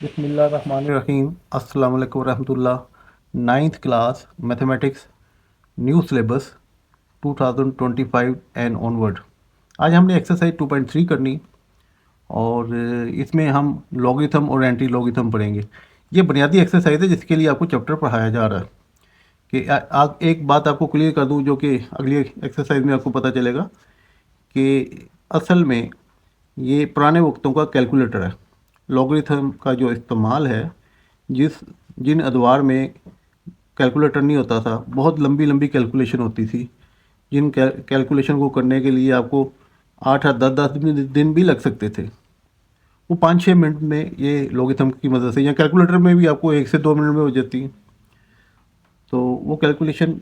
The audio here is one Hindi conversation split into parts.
बिस्मिल्लाहिर्रहमानिर्रहीम। अस्सलाम वालेकुम रहमतुल्लाह। Ninth class mathematics new syllabus 2025 and onward. आज हमने एक्सरसाइज 2.3 करनी और इसमें हम लॉगिथम और एंटी लॉगिथम पढ़ेंगे। ये बुनियादी एक्सरसाइज है जिसके लिए आपको चैप्टर पढ़ाया जा रहा है। कि आज एक बात आपको क्लियर कर दूं जो कि अगली एक्सरसाइज में आपको पता चलेगा कि असल में ये पुराने वक्तों का कैलकुलेटर है। लॉगरिथम का जो इस्तेमाल है, जिन अदवार में कैलकुलेटर नहीं होता था, बहुत लंबी लंबी कैलकुलेशन होती थी, जिन कैलकुलेशन को करने के लिए आपको 8 8 10 10 दिन भी लग सकते थे, वो 5 6 मिनट में ये लॉगरिथम की मदद से, या कैलकुलेटर में भी आपको 1 से 2 मिनट में हो जाती है। तो वो कैलकुलेशन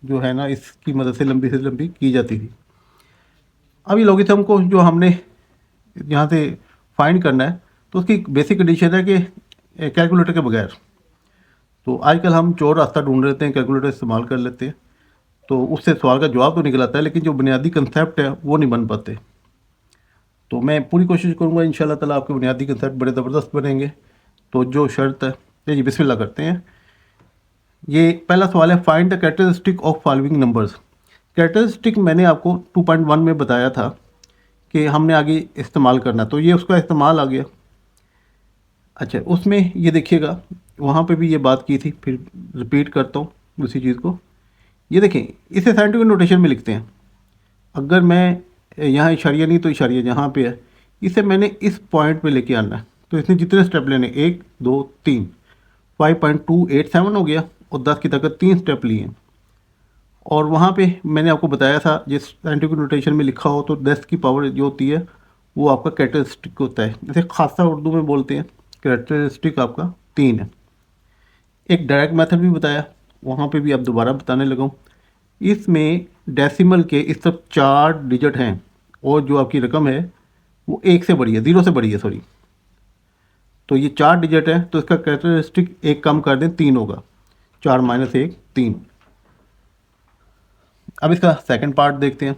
जो है ना, इसकी मदद से लंबी की जाती थी। अब ये लॉगरिथम को जो हमने यहाँ से फाइंड करना है, तो उसकी बेसिक कंडीशन है कि कैलकुलेटर के बगैर। तो आजकल हम चोर रास्ता ढूंढ लेते हैं, कैलकुलेटर इस्तेमाल कर लेते हैं, तो उससे सवाल का जवाब तो निकल आता है, लेकिन जो बुनियादी कंसेप्ट है वो नहीं बन पाते। तो मैं पूरी कोशिश करूँगा इंशाल्लाह ताला आपके बुनियादी कंसेप्ट बड़े ज़बरदस्त बनेंगे। तो जो शर्त है, जी बिस्मिल्लाह करते हैं। ये पहला सवाल है, find the characteristic of following numbers. Characteristic मैंने आपको 2.1 में बताया था कि हमने आगे इस्तेमाल करना, तो ये उसका इस्तेमाल आ गया। अच्छा, उसमें ये देखिएगा, वहाँ पे भी ये बात की थी, फिर रिपीट करता हूँ उसी चीज़ को। ये देखें, इसे साइंटिफिक नोटेशन में लिखते हैं। अगर मैं यहाँ इशारिया नहीं तो इशारिया जहाँ पे है, इसे मैंने इस पॉइंट पे लेके आना है। तो इसने जितने स्टेप लेने, 1 2 3, 5.287 हो गया, और 10 की ताकत 3 स्टेप लिए। और वहाँ पे मैंने आपको बताया था, जिस साइंटिफिक नोटेशन में लिखा हो तो 10 की पावर जो होती है वो आपका कैरेक्टरिस्टिक होता है। जैसे खासा उर्दू में बोलते हैं, कैरेक्टरिस्टिक आपका 3 है। एक डायरेक्ट मेथड भी बताया, वहाँ पे भी आप दोबारा बताने लगा हूँ। इसमें डेसिमल के इस सब 4 डिजिट हैं, और जो आपकी रकम है वो 1 से बड़ी है, 0 से बड़ी है, सॉरी। तो ये 4 डिजिट है, तो इसका कैरेक्टरिस्टिक एक कम कर दें, 3 होगा। 4 माइनस 1 3। अब इसका सेकंड पार्ट देखते हैं।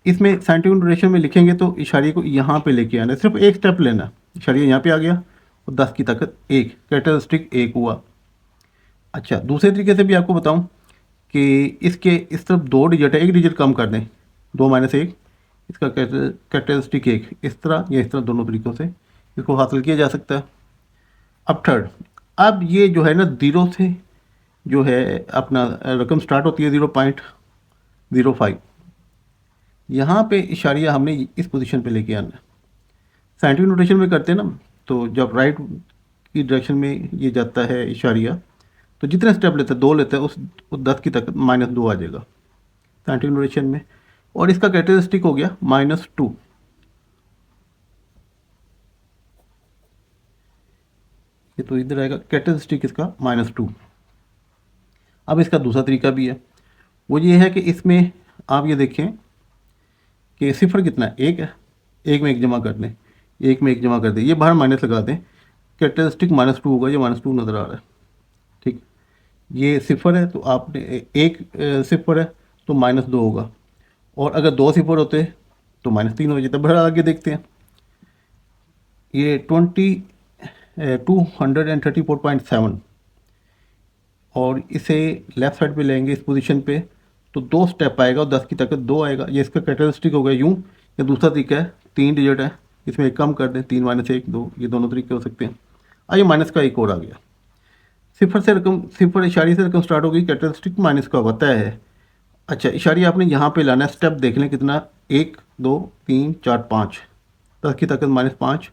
इसमें साइंटिफिक नोटेशन में लिखेंगे तो इशारे को यहाँ पे लेके आना है, सिर्फ एक स्टेप लेना। इशारे यहाँ पे आ गया, और 10 की ताकत 1, कैरेक्टरिस्टिक 1 हुआ। अच्छा, दूसरे तरीके से भी आपको बताऊं कि इसके इस तरफ 2 डिजिट है, एक डिजिट कम कर दें, 2 माइनस 1, इसका कैरेक्टरिस्टिक 1। इस तरह या इस तरह, दोनों तरीक़ों से इसको हासिल किया जा सकता है। अब थर्ड, अब ये जो है ना, 0 से जो है अपना रकम स्टार्ट होती है, 0.05। यहाँ पे इशारिया हमने इस पोजीशन पे लेके आना है। साइंटिफिक नोटेशन में करते हैं ना, तो जब राइट की डायरेक्शन में ये जाता है इशारिया, तो जितने स्टेप लेते हैं, 2 लेते हैं, उस 10 की ताकत -2 आ जाएगा साइंटिफिक नोटेशन में। और इसका कैरेक्टरिस्टिक हो गया -2। ये तो इधर आएगा, कैरेक्टरिस्टिक इसका -2। अब इसका दूसरा तरीका भी है, वो ये है कि इसमें आप ये देखें कि सिफर कितना है, 1 है। 1 में 1 जमा कर दें, 1 में 1 जमा कर दें, ये बाहर माइनस लगा दें, कैरेक्टरिस्टिक -2 होगा। ये -2 नज़र आ रहा है, ठीक। ये सिफर है, तो आपने एक सिफर है तो -2 होगा, और अगर 2 सिफर होते तो -3 हो जाता। बड़ा आगे देखते हैं, ये 234.7, और इसे लेफ़्ट साइड पे लेंगे इस पोजीशन पे, तो 2 स्टेप आएगा और 10 की ताकत 2 आएगा। ये इसका कैरेक्टरिस्टिक हो गया यूँ। या दूसरा तरीका है, 3 डिजिट है, इसमें एक कम कर दें, 3 माइनस 1 2, ये दोनों तरीके हो सकते हैं। आइए, माइनस का एक और आ गया। सिफर से रकम, सिफर इशारे से रकम स्टार्ट होगी, कैरेक्टरिस्टिक माइनस का होता है। अच्छा, इशारे आपने यहाँ पे लाना है, स्टेप देख लें कितना, 1 2 3 4 5, 10 की ताकत -5,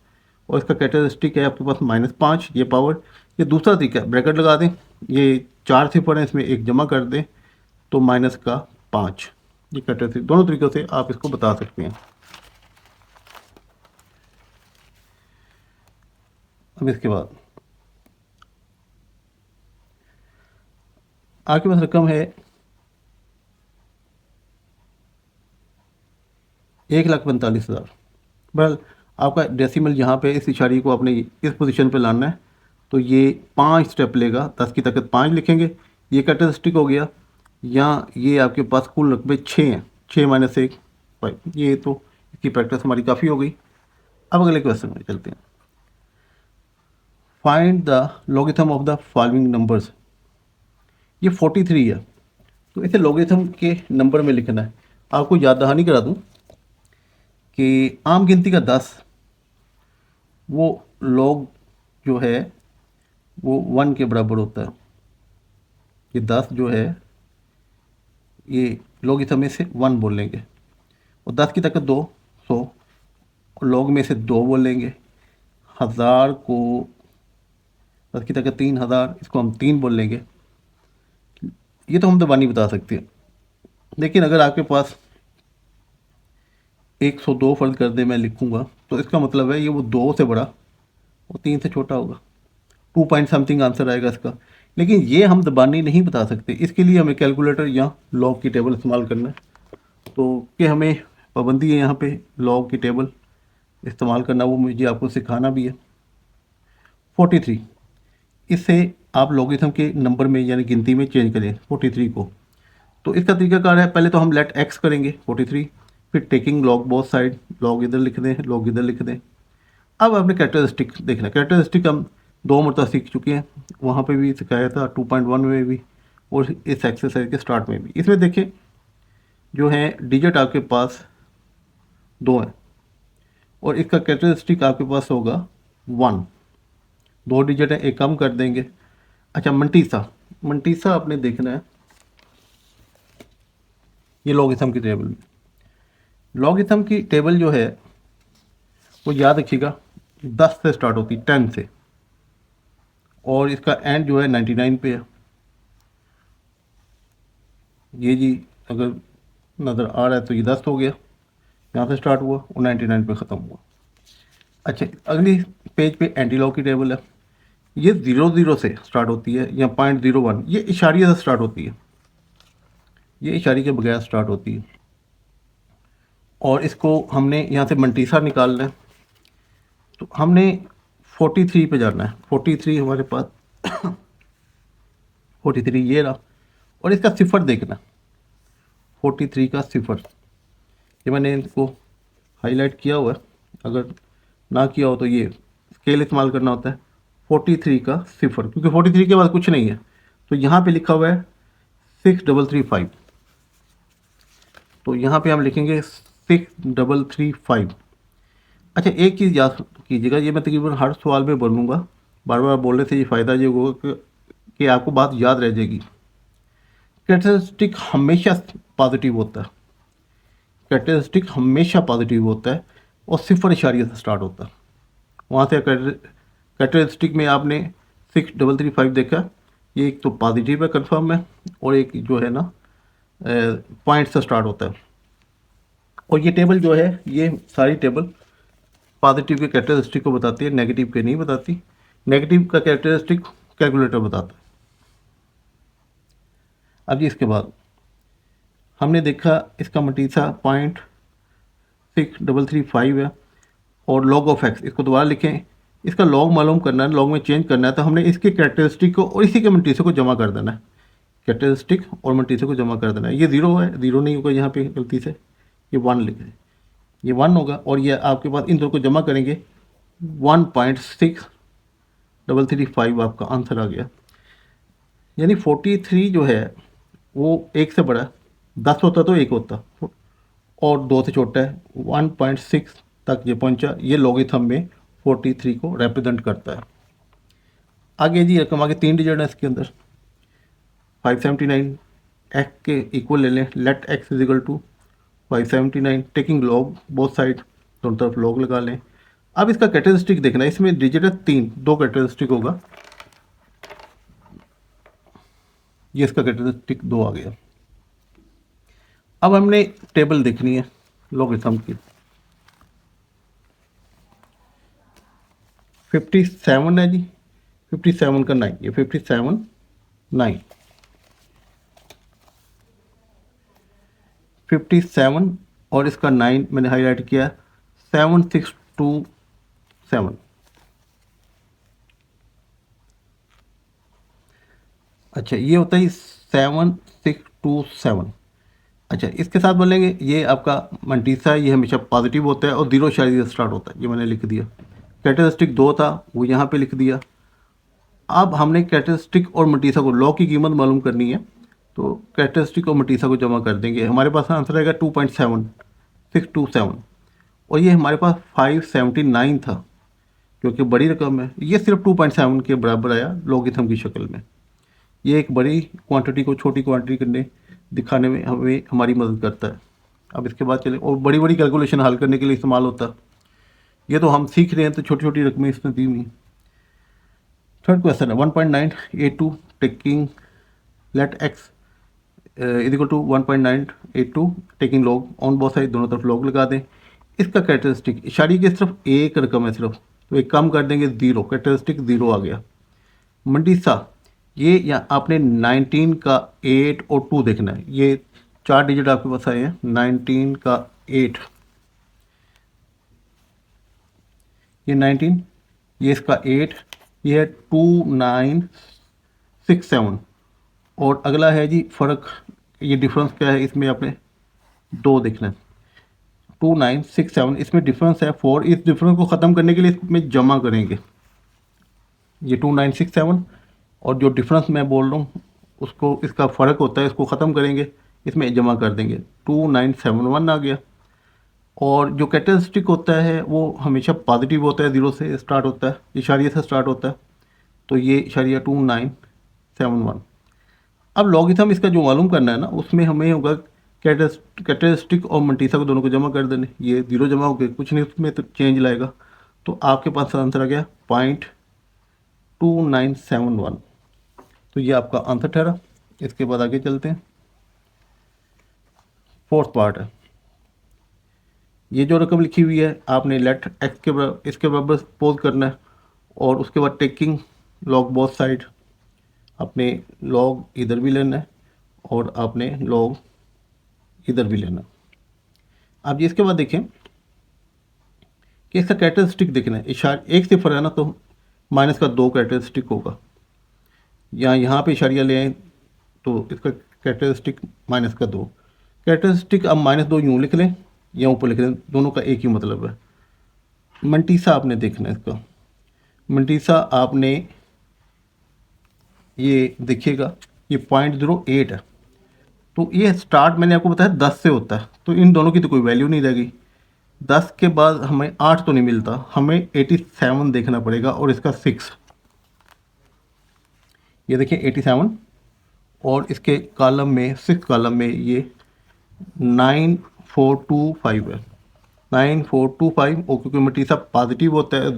और इसका कैरेक्टरिस्टिक है आपके पास -5, ये पावर। ये दूसरा तरीका है, ब्रैकेट लगा दें, ये 4 सिफर हैं, इसमें एक जमा कर दें, तो -5। ये कैरेक्टरिस्टिक, दोनों तरीक़ों से आप इसको बता सकते हैं। अब इसके बाद आपके पास रकम है 1,45,000। बहरहाल आपका डेसिमल यहाँ पे इस इशारे को आपने इस पोजीशन पे लाना है, तो ये 5 स्टेप लेगा, 10 की ताकत 5 लिखेंगे, ये कैरेक्टरिस्टिक हो गया। यहाँ ये आपके पास कुल रकबे 6 हैं, 6 माइनस 1 5। ये तो इसकी प्रैक्टिस हमारी काफ़ी हो गई। अब अगले क्वेश्चन में चलते हैं। Find the logarithm of the following numbers. ये 43 है, तो इसे लॉगरिथम के नंबर में लिखना है। आपको याद दहानी करा दूं कि आम गिनती का 10 वो लॉग जो है वो 1 के बराबर होता है। ये 10 जो है ये लॉगरिथम में से 1 बोल लेंगे, और 10 की ताकत 200, और लॉग में से 2 बोल लेंगे। 1000 को 10 की ताकत 3000, इसको हम 3 बोल लेंगे। ये तो हम दबानी बता सकते हैं, लेकिन अगर आपके पास 102 फर्ज कर दे मैं लिखूंगा, तो इसका मतलब है ये वो 2 से बड़ा और 3 से छोटा होगा। 2 पॉइंट समथिंग आंसर आएगा इसका। लेकिन ये हम दबानी नहीं बता सकते, इसके लिए हमें कैलकुलेटर या लॉग की टेबल इस्तेमाल करना है। तो कि हमें पाबंदी है यहाँ पे लॉग की टेबल इस्तेमाल करना, वो मुझे आपको सिखाना भी है। 43, इससे आप लॉगरिथम के नंबर में यानी गिनती में चेंज करें 43 को। तो इसका तरीकाकार है, पहले तो हम लेट एक्स करेंगे 43, फिर taking log both side, log इधर लिख दें, लॉग इधर लिख दें। अब आपने कैरेक्टरिस्टिक देखना। कैरेक्टरिस्टिक हम 2 मरतबा सीख चुके हैं, वहाँ पे भी सिखाया था 2.1 में भी और इस एक्सरसाइज के स्टार्ट में भी। इसमें देखें जो है डिजिट आपके पास 2 है और इसका कैरेक्टरिस्टिक आपके पास होगा 1। 2 डिजिट है, एक कम कर देंगे। अच्छा, मंटीसा, मंटीसा आपने देखना है ये लॉगरिथम की टेबल में। लॉगरिथम की टेबल जो है वो याद रखिएगा 10 से स्टार्ट होती है, 10 से, और इसका एंड जो है 99 पे है। ये जी अगर नज़र आ रहा है तो ये 10 हो गया, यहाँ से स्टार्ट हुआ और 99 पे ख़त्म हुआ। अच्छा, अगली पेज पे एंटी लॉग की टेबल है। ये 00 से स्टार्ट होती है या 0.01, ये इशारिया से स्टार्ट होती है, ये इशारे के बगैर स्टार्ट होती है। और इसको हमने यहाँ से मंटीसा निकालना है, तो हमने 43 पे जाना है। 43 हमारे पास 43 ये रहा, और इसका सिफर देखना, 43 का सिफर, ये मैंने इनको हाईलाइट किया हुआ है, अगर ना किया हो तो ये स्केल इस्तेमाल करना होता है। 43 का सिफर, क्योंकि 43 के बाद कुछ नहीं है, तो यहाँ पे लिखा हुआ है 6335, तो यहाँ पे हम लिखेंगे 6335। अच्छा, एक चीज़ याद कीजिएगा, ये मैं तकरीबन हर सवाल में बोलूँगा, बार बार बोलने से ये फ़ायदा ये होगा कि आपको बात याद रह जाएगी। कैरेक्टरिस्टिक हमेशा पॉजिटिव होता है, कैरेक्टरिस्टिक हमेशा पॉजिटिव होता है और 0 से स्टार्ट होता है। वहाँ से कैरेक्टरिस्टिक में आपने 6335 देखा, ये एक तो पॉजिटिव है कंफर्म है, और एक जो है ना पॉइंट से स्टार्ट होता है। और ये टेबल जो है, ये सारी टेबल पॉजिटिव के कैरेक्टरिस्टिक को बताती है, नेगेटिव के नहीं बताती। नेगेटिव का कैरेक्टरिस्टिक कैलकुलेटर बताता है। अब जी इसके बाद हमने देखा इसका मटीसा 0.6335 है, और लॉग ऑफ एक्स, इसको दोबारा लिखें। इसका लॉग मालूम करना है, लॉग में चेंज करना है, तो हमने इसके कैरेक्टरिस्टिक को और इसी के मटीसे को जमा कर देना है। कैरेक्टरिस्टिक और मटीसे को जमा कर देना है। ये 0 है, 0 नहीं होगा यहाँ पे गलती से, ये 1 लिख दें, ये 1 होगा, और ये आपके पास इन दो को जमा करेंगे 1.6335 आपका आंसर आ गया। यानी 43 जो है वो 1 से बड़ा है, 10 होता तो 1 होता, और 2 से छोटा है, 1.6 तक ये पहुंचा। ये लॉगरिथम में 43 को रिप्रेजेंट करता है। आगे जी रकम आगे 3 डिजिट है इसके अंदर। 579 एक्स के इक्वल ले लें, let x is equal to 579, taking log both side, दोनों तरफ लॉग लगा लें। अब इसका कैरेक्टरिस्टिक देखना है, इसमें डिजिट है 3, 2 कैरेक्टरिस्टिक होगा, ये इसका कैरेक्टरिस्टिक 2 आ गया। अब हमने टेबल देखनी है लॉगरिथम की। 57 है जी, 57 का 9, ये 57 9, 57 और इसका 9 मैंने हाईलाइट किया, 7627। अच्छा, ये होता है 7627। अच्छा, इसके साथ बोलेंगे ये आपका मंटीसा, ये हमेशा पॉजिटिव होता है और 0 से स्टार्ट होता है, ये मैंने लिख दिया। कैरेक्टरिस्टिक 2 था, वो यहाँ पे लिख दिया। अब हमने कैरेक्टरिस्टिक और मटीसा को लॉग की कीमत मालूम करनी है, तो कैरेक्टरिस्टिक और मटीसा को जमा कर देंगे। हमारे पास आंसर आएगा 2.7627 और ये हमारे पास 579 था, क्योंकि बड़ी रकम है। ये सिर्फ 2.7 के बराबर आया लॉगरिथम की शक्ल में। ये एक बड़ी क्वांटिटी को छोटी क्वांटिटी करने दिखाने में हमें हमारी मदद करता है। अब इसके बाद चले, और बड़ी बड़ी कैलकुलेशन हल करने के लिए इस्तेमाल होता है। ये तो हम सीख रहे हैं, तो छोटी छोटी रकमें इसमें दी हुई। थर्ड क्वेश्चन है 1.982 taking let x is equal to 1.982 taking log on both side, दोनों तरफ लॉग लगा दें। इसका कैरेक्टरिस्टिक इशारे की सिर्फ एक रकम है सिर्फ, तो एक कम कर देंगे, ज़ीरो, कैरेक्टरिस्टिक ज़ीरो आ गया। मंडीसा, ये या आपने 19 का 8 और 2 देखना है। ये 4 डिजिट आपके पास आए हैं, 19 का 8, ये 19, ये इसका 8, ये है 2967। और अगला है जी फ़र्क, ये डिफरेंस क्या है इसमें आपने 2 देखना है। 2967 इसमें डिफरेंस है 4, इस डिफरेंस को ख़त्म करने के लिए इसमें जमा करेंगे। ये 2967 और जो डिफरेंस मैं बोल रहा हूँ उसको, इसका फ़र्क होता है, इसको ख़त्म करेंगे, इसमें जमा कर देंगे, 2971 आ गया। और जो कैरेक्टरिस्टिक होता है वो हमेशा पॉजिटिव होता है, ज़ीरो से स्टार्ट होता है, इशारिया से स्टार्ट होता है, तो ये इशारिया 2971। अब लॉगिथम इसका जो मालूम करना है ना, उसमें हमें होगा कैरेक्टरिस्टिक और मंटीसा को दोनों को जमा कर देने। ये ज़ीरो जमा हो गए, कुछ नहीं उसमें तो चेंज लाएगा, तो आपके पास आंसर आ गया 0.2971। तो ये आपका आंसर ठहरा। इसके बाद आगे चलते हैं, फोर्थ पार्ट है। ये जो रकम लिखी हुई है आपने लेट एक्स के बराबर, इसके बराबर पोज करना है, और उसके बाद टेकिंग लॉग बोथ साइड, आपने लॉग इधर भी लेना है और आपने लॉग इधर भी लेना है। अब ये इसके बाद देखें कि इसका कैरेक्टरिस्टिक देखना है। इशार एक सिफर है ना, तो माइनस का 2 कैरेक्टरिस्टिक होगा, या यहाँ पे इशारिया ले आए तो इसका कैरेक्टरिस्टिक माइनस का 2 कैरेक्टरिस्टिक। अब -2 यूँ लिख लें या ऊपर लिख लें, दोनों का एक ही मतलब है। मंटीसा आपने देखना है इसका। मंटीसा आपने ये देखिएगा, ये 0.08 है, तो ये स्टार्ट मैंने आपको बताया 10 से होता है, तो इन दोनों की तो कोई वैल्यू नहीं रहेगी। 10 के बाद हमें 8 तो नहीं मिलता, हमें 87 देखना पड़ेगा, और इसका 6, ये देखिए 87, और इसके कॉलम में 6 कॉलम में ये 9425 है, 9425। और क्योंकि मटीसा पॉजिटिव होता है,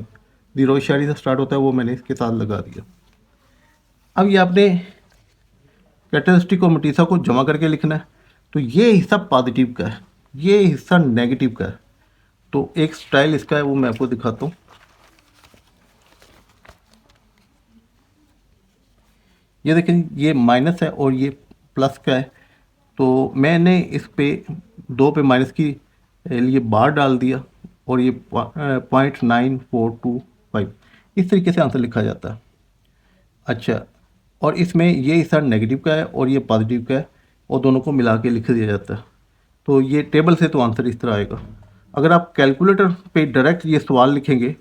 0 इशारे से स्टार्ट होता है, वो मैंने इसके साथ लगा दिया। अब ये आपने कैरेक्टरिस्टिक और मटीसा को जमा करके लिखना है, तो ये हिस्सा पॉजिटिव का है, ये हिस्सा नेगेटिव का है। तो एक स्टाइल इसका है, वो मैं आपको दिखाता हूँ। ये देखें, ये माइनस है और ये प्लस का है, तो मैंने इस पे 2 पे माइनस की लिए बार डाल दिया, और ये 0.9425, इस तरीके से आंसर लिखा जाता है। अच्छा, और इसमें ये हिस्सा नेगेटिव का है और ये पॉजिटिव का है, और दोनों को मिला के लिख दिया जाता है। तो ये टेबल से तो आंसर इस तरह आएगा। अगर आप कैलकुलेटर पे डायरेक्ट ये सवाल लिखेंगे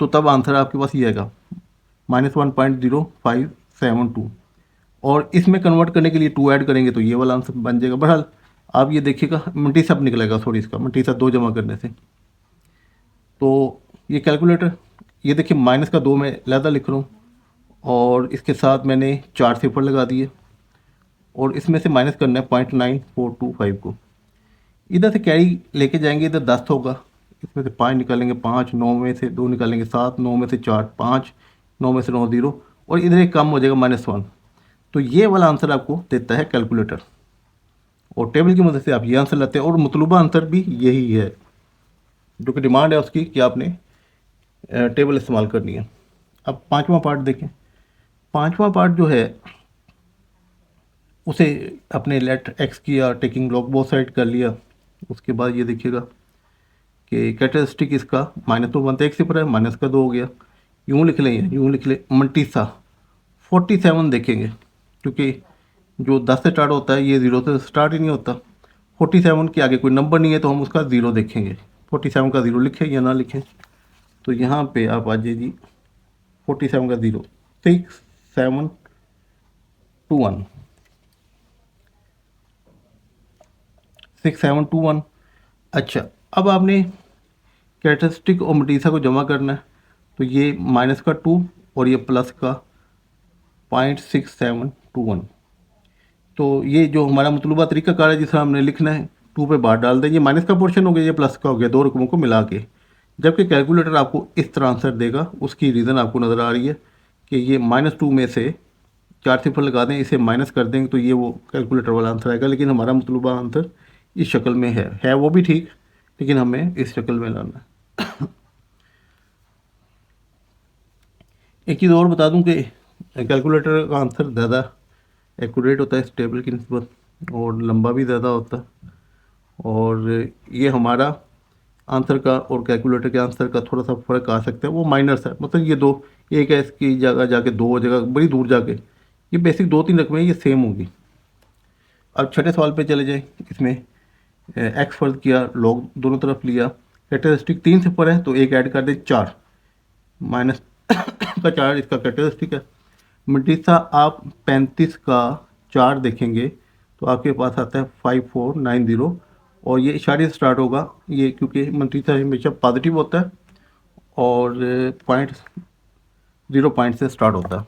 तो तब आंसर आपके पास ये आएगा -1.0572, और इसमें कन्वर्ट करने के लिए 2 ऐड करेंगे तो ये वाला आंसर बन जाएगा। बहरहाल आप ये देखिएगा, मल्टीसा अब निकलेगा, सॉरी इसका मल्टीसा 2 जमा करने से। तो ये कैलकुलेटर, ये देखिए माइनस का 2 मैं अलहदा लिख रहा हूँ, और इसके साथ मैंने 4 सिफर लगा दिए, और इसमें से माइनस करना है 0.9425 को। इधर से कैरी लेके जाएंगे, इधर 10 होगा, इसमें से 5 निकालेंगे, 5, 9 में से 2 निकालेंगे, 7, 9 में से 4, 5, 9 में से 9, 0, और इधर एक कम हो जाएगा -1। तो ये वाला आंसर आपको देता है कैलकुलेटर, और टेबल की मदद से आप ये आंसर लाते हैं, और मतलूबा आंसर भी यही है, जो कि डिमांड है उसकी कि आपने टेबल इस्तेमाल करनी है। अब 5वां पार्ट देखें। 5वां पार्ट जो है उसे अपने लेट एक्स किया, टेकिंग लॉग बोथ साइड कर लिया। उसके बाद ये देखिएगा कि कैरेक्टरिस्टिक इसका -2 बनता है, एक सिफर है, माइनस का 2 हो गया। यूँ लिख लें, यूँ लिख लें, मल्टीसा 47 देखेंगे, क्योंकि जो 10 से स्टार्ट होता है ये 0 से स्टार्ट ही नहीं होता। 47 के आगे कोई नंबर नहीं है, तो हम उसका 0 देखेंगे। 47 का 0 लिखें या ना लिखें, तो यहाँ पे आप आ जाइए जी, 47 का 0, 6721 6721। अच्छा, अब आपने कैरेक्टरिस्टिक और मटीसा को जमा करना है, तो ये माइनस का 2 और ये प्लस का 0.6721। तो ये जो हमारा मतलूबा तरीक़ाकार है, जिस तरह हमने लिखना है, 2 पे बार डाल दें, ये माइनस का पोर्शन हो गया, ये प्लस का हो गया, दो रकमों को मिला के। जबकि कैलकुलेटर आपको इस तरह आंसर देगा, उसकी रीज़न आपको नज़र आ रही है कि ये -2 में से 4 सिफर लगा दें, इसे माइनस कर देंगे तो ये वो कैलकुलेटर वाला आंसर आएगा। लेकिन हमारा मतलूबा आंसर इस शक्ल में है वो भी ठीक, लेकिन हमें इस शक्ल में लाना है। एक चीज़ और बता दूं कि कैलकुलेटर का आंसर ज़्यादा एक्यूरेट होता है इस टेबल की निस्बत, और लंबा भी ज़्यादा होता है। और ये हमारा आंसर का और कैलकुलेटर के आंसर का थोड़ा सा फ़र्क आ सकता है, वो माइनर्स है। मतलब ये दो, एक है इसकी जगह जाके दो जगह बड़ी दूर जाके, ये बेसिक 2-3 रकमें ये सेम होगी। अब छठे सवाल पे चले जाए। इसमें एक्स फर्ज किया, लॉग दोनों तरफ लिया, कैरेक्टरिस्टिक 3 सिफर है तो एक ऐड कर दे 4, माइनस का 4 इसका कैरेक्टरिस्टिक है। मटीसा आप 35 का 4 देखेंगे तो आपके पास आता है 5490, और ये इशारे से स्टार्ट होगा, ये क्योंकि मटीसा हमेशा पॉजिटिव होता है और 0 पॉइंट से स्टार्ट होता है।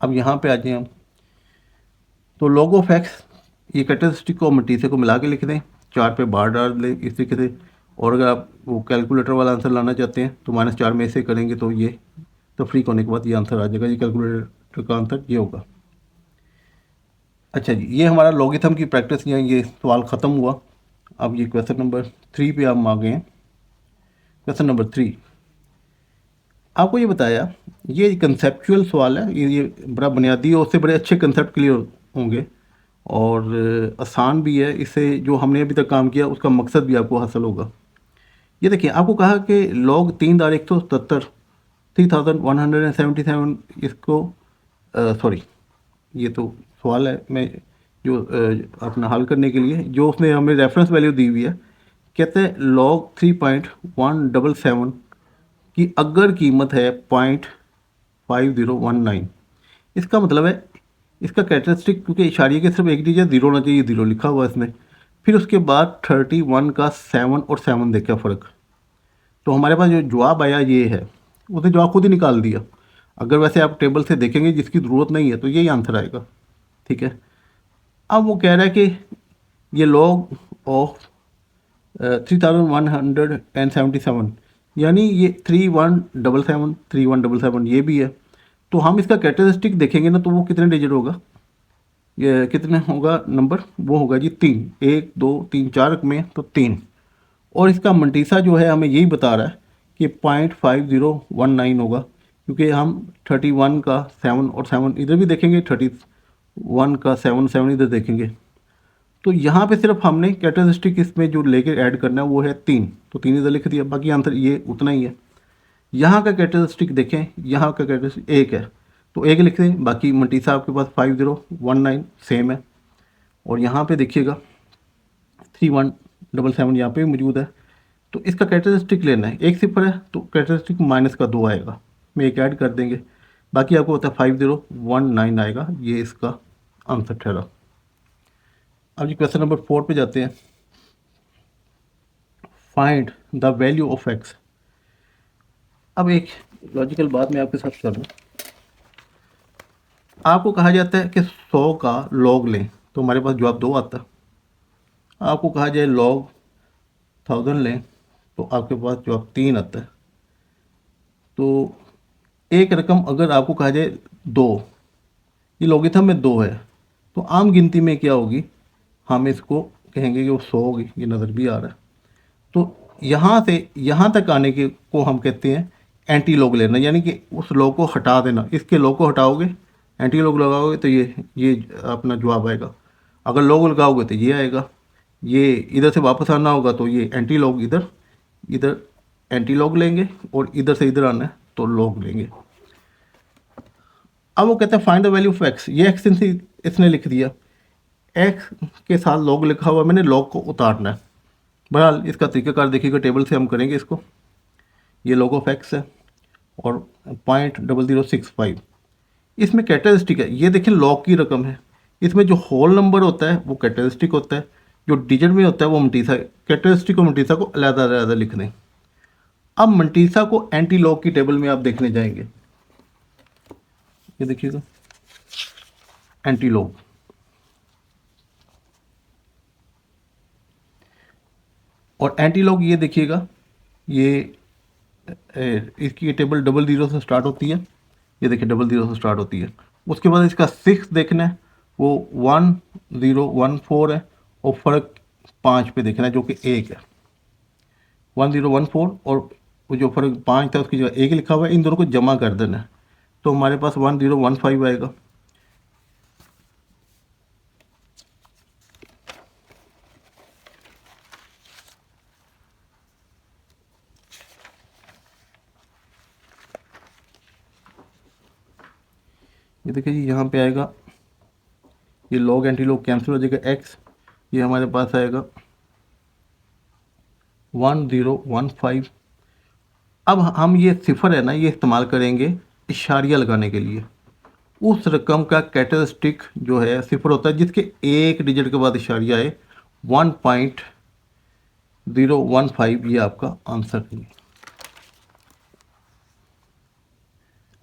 अब यहाँ पे आ जाए हम, तो लॉग ऑफ एक्स, ये कैरेक्टरिस्टिक को मटीसे को मिला के लिख दें, 4 पे बार डाल दें इस तरीके से। और अगर आप वो कैलकुलेटर वाला आंसर लाना चाहते हैं तो -4 में से करेंगे तो ये तफरीक होने के बाद ये आंसर आ जाएगा। ये कैलकुलेटर का आंसर ये होगा। अच्छा जी, ये हमारा लॉगिथम की प्रैक्टिस, यहाँ ये सवाल ख़त्म हुआ। अब ये क्वेश्चन नंबर 3 पे हम आ गए हैं। क्वेश्चन नंबर 3 आपको ये बताया, ये कंसेप्चुअल सवाल है, ये बड़ा बुनियादी है, उससे बड़े अच्छे कंसेप्ट क्लियर होंगे और आसान भी है। इससे जो हमने अभी तक काम किया उसका मकसद भी आपको हासिल होगा। ये देखिए, आपको कहा कि लॉग 3,177 3177, इसको सॉरी, ये तो सवाल है, मैं जो अपना हल करने के लिए जो उसने हमें रेफरेंस वैल्यू दी हुई है, कहते हैं लॉग 3.177 की अगर कीमत है 0.5019। इसका मतलब है इसका कैरेक्टरिस्टिक, क्योंकि इशारिये के सिर्फ एक डिजिट ज़ीरो होना चाहिए, ज़ीरो लिखा हुआ है इसमें। फिर उसके बाद 31 का 7 और 7 देखा फ़र्क, तो हमारे पास जो जवाब आया ये है, उसने जवाब खुद ही निकाल दिया। अगर वैसे आप टेबल से देखेंगे जिसकी ज़रूरत नहीं है तो यही आंसर आएगा, ठीक है। अब वो कह रहा है कि ये लॉग ऑफ 3177, यानी ये 3177 ये भी है। तो हम इसका कैरेक्टरिस्टिक देखेंगे ना, तो वो कितने डिजिट होगा, ये कितने होगा नंबर, वो होगा जी 3, 1 2 3 4 में तो 3। और इसका मटीसा जो है हमें यही बता रहा है कि 0.5019 होगा, क्योंकि हम 31 का 7 और 7 इधर भी देखेंगे, 31 का 7 इधर देखेंगे। तो यहाँ पे सिर्फ हमने कैरेक्टरिस्टिक इसमें जो लेके ऐड करना है वो है 3, तो 3 इधर लिख दिया, बाकी आंसर ये उतना ही है। यहाँ का कैरेक्टरिस्टिक देखें, यहाँ का कैरेक्टरिस्टिक 1 है तो 1 लिख दें, बाकी मटीसा आपके पास 5019 सेम है। और यहाँ पे देखिएगा 3177 यहाँ पे भी मौजूद है। तो इसका कैरेक्टरिस्टिक लेना है, 1 सिफर है तो कैरेक्टरिस्टिक माइनस का 2 आएगा, में एक ऐड कर देंगे, बाकी आपको होता है 5019 आएगा। ये इसका आंसर ठहरा। अब जी क्वेश्चन नंबर 4 पे जाते हैं। Find the value of x. अब एक लॉजिकल बात मैं आपके साथ कर दूँ, आपको कहा जाता है कि 100 का लॉग लें तो हमारे पास जवाब 2 आता है। आपको कहा जाए लॉग 1000 लें तो आपके पास जवाब 3 आता है। तो एक रकम अगर आपको कहा जाए 2, ये लॉगिथम में 2 है, तो आम गिनती में क्या होगी, हम इसको कहेंगे कि वो 100 होगी, ये नज़र भी आ रहा है। तो यहाँ से यहाँ तक आने के को हम कहते हैं एंटी लॉग लेना, यानी कि उस लॉग को हटा देना। इसके लॉग को हटाओगे, एंटी लॉग लगाओगे तो ये अपना जवाब आएगा। अगर लॉग लगाओगे तो ये आएगा, ये इधर से वापस आना होगा तो ये एंटी लॉग इधर इधर एंटी लॉग लेंगे, और इधर से इधर आना है तो लॉग लेंगे। अब वो कहते हैं find the value of x. ये एक्स इसने लिख दिया, एक्स के साथ लॉग लिखा हुआ, मैंने लॉग को उतारना है। बहरहाल इसका तरीकाकार देखिएगा, टेबल से हम करेंगे इसको। ये लॉग ऑफ एक्स है, और 0.0065। इसमें कैरेक्टरिस्टिक है, ये देखिए लॉग की रकम है। इसमें जो होल नंबर होता है वो कैरेक्टरिस्टिक होता है, जो डिजिट में होता है वो मंटीसा। कैरेक्टरिस्टिक और मंटीसा को अलग-अलग लिख दें। अब मंटीसा को एंटी लॉग की टेबल में आप देखने जाएंगे, ये देखिएगा एंटी लॉग। और एंटी लॉग ये देखिएगा, ये इसकी टेबल 00 से स्टार्ट होती है। ये देखिए 00 से स्टार्ट होती है। उसके बाद इसका 6 देखना है, वो 1014 है। और फ़र्क 5 पे देखना है जो कि 1 है। 1014 और वो जो फ़र्क 5 था उसकी जगह 1 लिखा हुआ है, इन दोनों को जमा कर देना है तो हमारे पास 1015 आएगा। ये देखिए जी यहाँ पे आएगा, ये लॉग एंटी लॉग कैंसिल हो जाएगा, एक्स ये हमारे पास आएगा 1015। अब हम ये सिफर है ना, ये इस्तेमाल करेंगे इशारिया लगाने के लिए। उस रकम का कैरेक्टरिस्टिक जो है सिफर होता है जिसके एक डिजिट के बाद इशारिया है। 1.015 ये आपका आंसर है।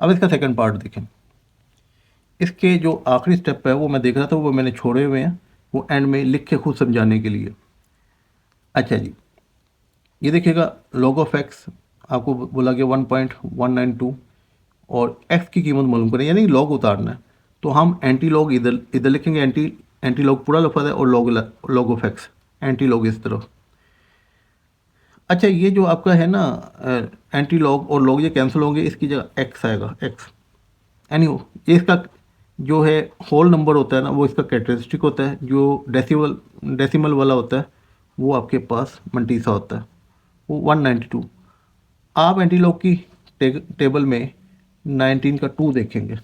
अब इसका सेकंड पार्ट देखें। इसके जो आखिरी स्टेप है वो मैं देख रहा था, वो मैंने छोड़े हुए हैं, वो एंड में लिख के खुद समझाने के लिए। अच्छा जी, ये देखिएगा लॉग ऑफ एक्स आपको बोला गया 1.192 और एक्स की कीमत मालूम करें, यानी लॉग उतारना है। तो हम एंटी लॉग इधर इधर लिखेंगे, एंटी लॉग पूरा लफ्ज़ है और log of x anti log इस तरफ। अच्छा, ये जो आपका है ना एंटी लॉग और लॉग ये कैंसिल होंगे, इसकी जगह एक्स आएगा, एक्स। एनी ये इसका जो है होल नंबर होता है ना, वो इसका कैरेक्टरिस्टिक होता है। जो डेसिमल वाला होता है वो आपके पास मंटीसा होता है, वो 192। आप एंटीलॉग की टेबल में 19 का 2 देखेंगे।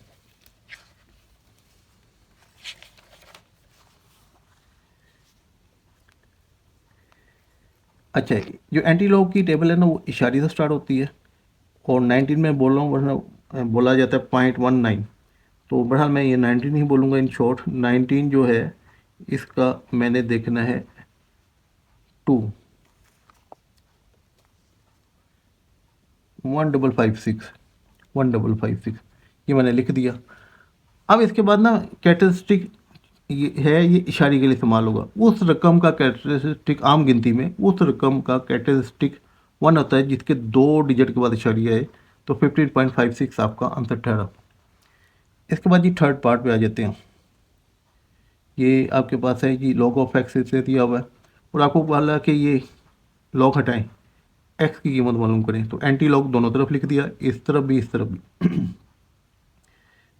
अच्छा, जो एंटीलॉग की टेबल है ना वो इशारे से स्टार्ट होती है और 19 में बोल रहा हूँ वरना बोला जाता है 0.19। तो बहरहाल मैं ये 19 ही बोलूँगा इन शॉर्ट। 19 जो है इसका मैंने देखना है 2, 1556, 1556 ये मैंने लिख दिया। अब इसके बाद ना कैरेक्टरिस्टिक ये है, ये इशारे के लिए इस्तेमाल होगा। उस रकम का कैरेक्टरिस्टिक आम गिनती में उस रकम का कैरेक्टरिस्टिक 1 होता है जिसके 2 डिजिट के बाद इशारिया है। तो 15.56 आपका आंसर ठहरा। इसके बाद ये थर्ड पार्ट पे आ जाते हैं। ये आपके पास है कि लॉग ऑफ एक्स से दिया हुआ है और आपको बोला कि ये लॉग हटाएं, एक्स की कीमत मालूम करें। तो एंटी लॉग दोनों तरफ लिख दिया, इस तरफ भी इस तरफ भी।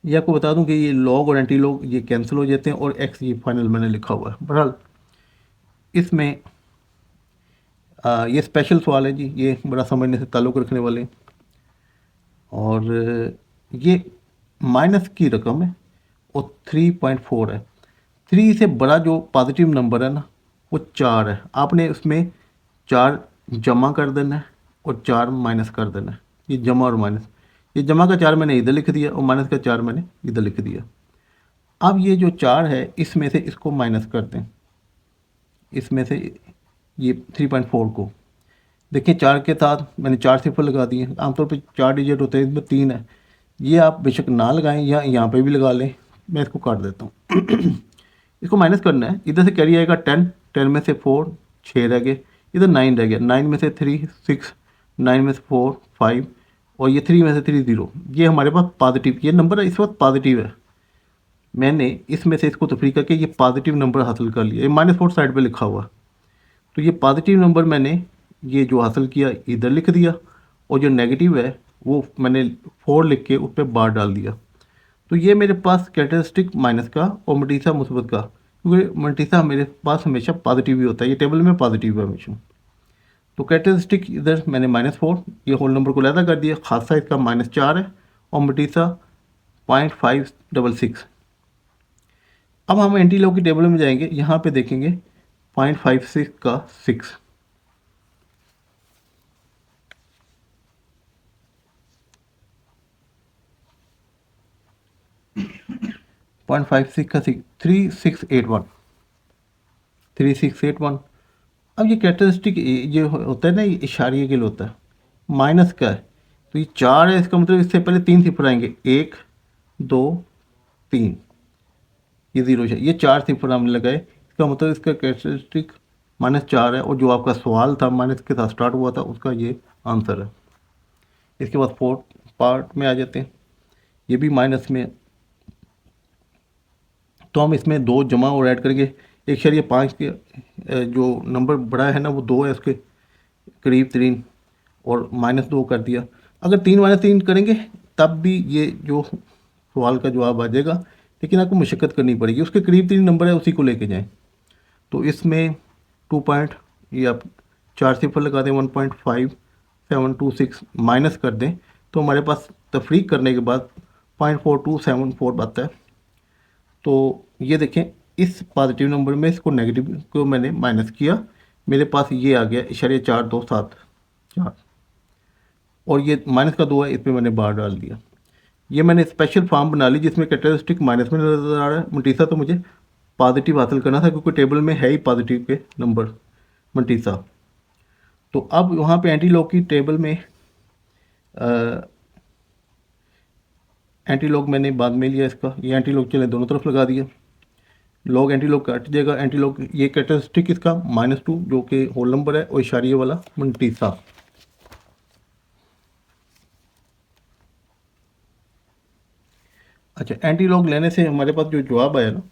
ये आपको बता दूं कि ये लॉग और एंटी लॉग ये कैंसिल हो जाते हैं और एक्स ये फाइनल मैंने लिखा हुआ है। बहरहाल इसमें ये स्पेशल सवाल है जी, ये बड़ा समझने से ताल्लुक़ रखने वाले हैं। और ये माइनस की रकम है और 3.4 है। 3 से बड़ा जो पॉजिटिव नंबर है ना वो 4 है। आपने उसमें 4 जमा कर देना है और 4 माइनस कर देना है। ये जमा और माइनस, ये जमा का 4 मैंने इधर लिख दिया और माइनस का 4 मैंने इधर लिख दिया। अब ये जो 4 है इसमें से इसको माइनस कर दें, इसमें से ये 3.4 को देखिए 4 के साथ मैंने 4 सिफर लगा दिए। आमतौर पे 4 डिजिट होते हैं, इसमें 3 है। ये आप बेशक ना लगाएं या यहाँ पे भी लगा लें, मैं इसको काट देता हूँ। इसको माइनस करना है, इधर से कैरी आएगा 10, 10 में से 4 6 रह गए, इधर 9 रह गया, 9 में से 3 6, 9 में से 4 5 और ये 3 में से 3 0। ये हमारे पास पॉजिटिव ये नंबर है, इस वक्त पॉजिटिव है। मैंने इसमें से इसको तफरीक करके ये पॉजिटिव नंबर हासिल कर लिया। ये -4 साइड पे लिखा हुआ, तो ये पॉजिटिव नंबर मैंने ये जो हासिल किया इधर लिख दिया और जो नेगेटिव है वो मैंने 4 लिख के उस पर बार डाल दिया। तो ये मेरे पास कैरेक्टरिस्टिक माइनस का और मटीसा मुस्बत का, क्योंकि मटीसा मेरे पास हमेशा पॉजिटिव ही होता है, ये टेबल में पॉजिटिव है हमेशा। तो कैरेक्टरिस्टिक इधर मैंने -4 ये होल नंबर को लहदा कर दिया, खासा इसका -4 है और मटीसा 0.566। अब हम एंटी लॉग की टेबल में जाएंगे, यहाँ पे देखेंगे 0.56 का 6। 0.56 का 3681, 3681। अब ये कैरेक्टरिस्टिक ये होता है ना, ये इशारिये के लिए होता है, माइनस का है तो ये 4 है, इसका मतलब इससे पहले 3 सिफर आएंगे, 1 2 3, ये 0 है, ये 4 सिफर हमने लगाए, इसका मतलब इसका कैरेक्टरिस्टिक -4 है, और जो आपका सवाल था माइनस के साथ स्टार्ट हुआ था उसका ये आंसर है। इसके बाद फोर्थ पार्ट में आ जाते हैं, ये भी माइनस में है। तो हम इसमें 2 जमा और ऐड करेंगे, 1.5 के जो नंबर बड़ा है ना वो 2 है, उसके करीब 3 और -2 कर दिया। अगर 3 -3 करेंगे तब भी ये जो सवाल का जवाब आ जाएगा, लेकिन आपको मशक्क़त करनी पड़ेगी, उसके करीब 3 नंबर है उसी को लेके जाएं। तो इसमें 2 पॉइंट, ये आप 4 सिफर लगा दें, 1.5726 माइनस कर दें, तो हमारे पास तफरीक करने के बाद 0.4274 आता है। तो ये देखें, इस पॉजिटिव नंबर में इसको नेगेटिव को मैंने माइनस किया, मेरे पास ये आ गया 0.4274, और ये माइनस का 2 है, इस पर मैंने बार डाल दिया। ये मैंने स्पेशल फॉर्म बना ली जिसमें कैरेक्टरिस्टिक माइनस में नज़र आ रहा है। मल्टीसा तो मुझे पॉजिटिव हासिल करना था क्योंकि टेबल में है ही पॉजिटिव के नंबर मल्टीसा। तो अब वहाँ पे एंटी लॉग की टेबल में एंटी लॉग मैंने बाद में लिया इसका, ये एंटी लॉग चले दोनों तरफ लगा दिया, लॉग एंटी लॉग कट जाएगा, एंटी लॉग ये कैरेक्टरिस्टिक इसका -2 जो कि होल नंबर है और इशारिये वाला मल्टीसा। अच्छा, एंटी लॉग लेने से हमारे पास जो जवाब आया ना,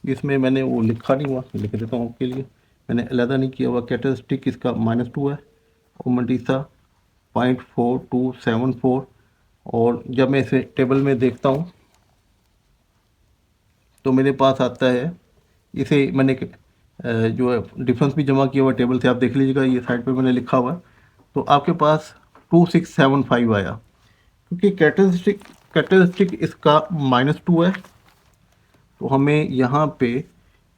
इसमें मैंने वो लिखा नहीं हुआ, लिख देता हूँ आपके लिए, मैंने अलहदा नहीं किया हुआ। कैरेक्टरिस्टिक इसका -2 है और मल्टीसा 0.4274, और जब मैं इसे टेबल में देखता हूँ तो मेरे पास आता है, इसे मैंने जो है डिफरेंस भी जमा किया हुआ टेबल से, आप देख लीजिएगा, ये साइड पे मैंने लिखा हुआ है। तो आपके पास 2675 आया, क्योंकि कैरेक्टरिस्टिक इसका -2 है, तो हमें यहाँ पे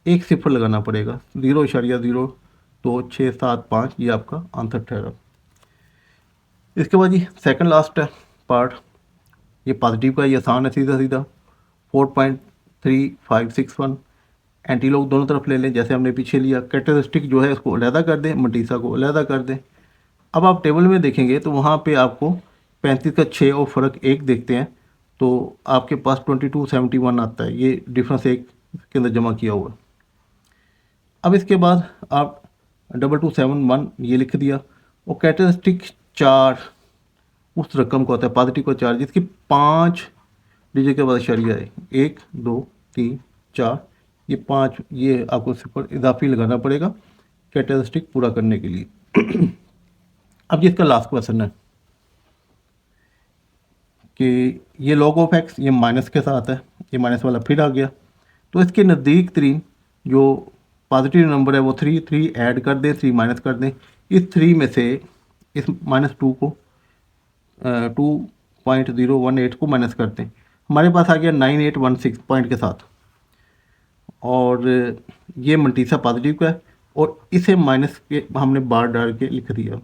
एक सिफर लगाना पड़ेगा, 0.02675, ये आपका आंसर ठहरा। इसके बाद ये सेकंड लास्ट है पार्ट, ये पॉजिटिव का, ये आसान है, सीधा सीधा 4.3561, एंटी लॉग दोनों तरफ ले लें जैसे हमने पीछे लिया। कैरेक्टरिस्टिक जो है इसको अलहदा कर दें, मल्टीसा को अलहदा कर दें। अब आप टेबल में देखेंगे तो वहाँ पे आपको 35 का 6 और फ़र्क 1 देखते हैं, तो आपके पास 2271 आता है, ये डिफरेंस 1 के अंदर जमा किया हुआ। अब इसके बाद आप 2271 ये लिख दिया, और कैरेक्टरिस्टिक 4 उस रकम को आता है, पॉजिटिव का 4 जिसकी 5 डिजिट के बाद इशारिया है, 1 2 3 4, ये 5, ये आपको सिफर इजाफी लगाना पड़ेगा कैरेक्टरिस्टिक पूरा करने के लिए। अब जिसका लास्ट क्वेश्चन है कि ये लॉग ऑफ एक्स, ये माइनस के साथ है, ये माइनस वाला फिर आ गया, तो इसके नज़दीक तरीन जो पॉजिटिव नंबर है वो 3 ऐड कर दें, 3 माइनस कर दें, इस 3 में से इस -2 को 2.018 को माइनस करते हैं, हमारे पास आ गया 9816 पॉइंट के साथ, और ये मल्टीसा पॉजिटिव का है, और इसे माइनस के हमने बार डाल के लिख दिया।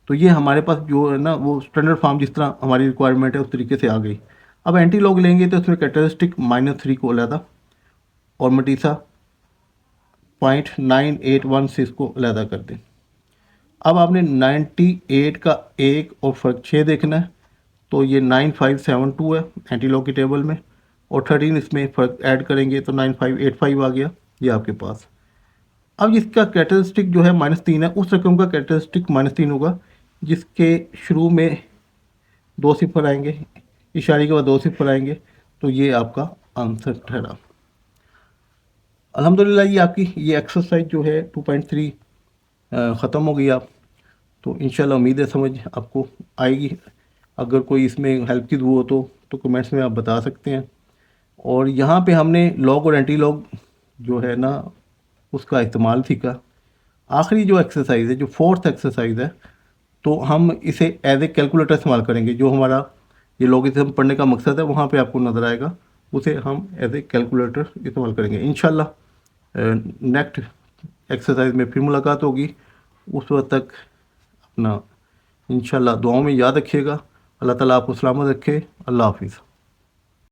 तो ये हमारे पास जो है ना वो स्टैंडर्ड फॉर्म जिस तरह हमारी रिक्वायरमेंट है उस तरीके से आ गई। अब एंटी लॉग लेंगे तो इसमें कैरेक्टरिस्टिक -3 को अलहदा और मटीसा 0.9816 को अलहदा कर दें। अब आपने 98 का 1 और फ़र्क 6 देखना है, तो ये 9572 है एंटी लॉग की टेबल में, और 13 इसमें फ़र्क ऐड करेंगे तो 9585 आ गया, ये आपके पास। अब इसका कैरेक्टरिस्टिक जो है -3 है, उस रकम का कैरेक्टरिस्टिक -3 होगा जिसके शुरू में 2 सिफर आएंगे, इशारे के बाद 2 सिफर आएंगे, तो ये आपका आंसर ठहरा। अल्हम्दुलिल्लाह ये आपकी ये एक्सरसाइज जो है 2.3 ख़त्म हो गई। आप तो इंशाल्लाह उम्मीद है समझ आपको आएगी। अगर कोई इसमें हेल्प की ज़रूरत हो तो कमेंट्स में आप बता सकते हैं। और यहाँ पे हमने लॉग और एंटी लॉग जो है ना उसका इस्तेमाल सीखा। आखिरी जो एक्सरसाइज है, जो फोर्थ एक्सरसाइज है, तो हम इसे एज ए कैलकुलेटर इस्तेमाल करेंगे। जो हमारा ये लॉगिथम पढ़ने का मकसद है वहाँ पे आपको नज़र आएगा, उसे हम एज ए कैलकुलेटर इस्तेमाल करेंगे। इंशाल्लाह नेक्स्ट एक्सरसाइज में फिर मुलाकात होगी। उस वक्त तक अपना इंशाल्लाह दुआओं में याद रखिएगा। अल्लाह ताला आपको सलामत रखे। अल्लाह हाफिज़।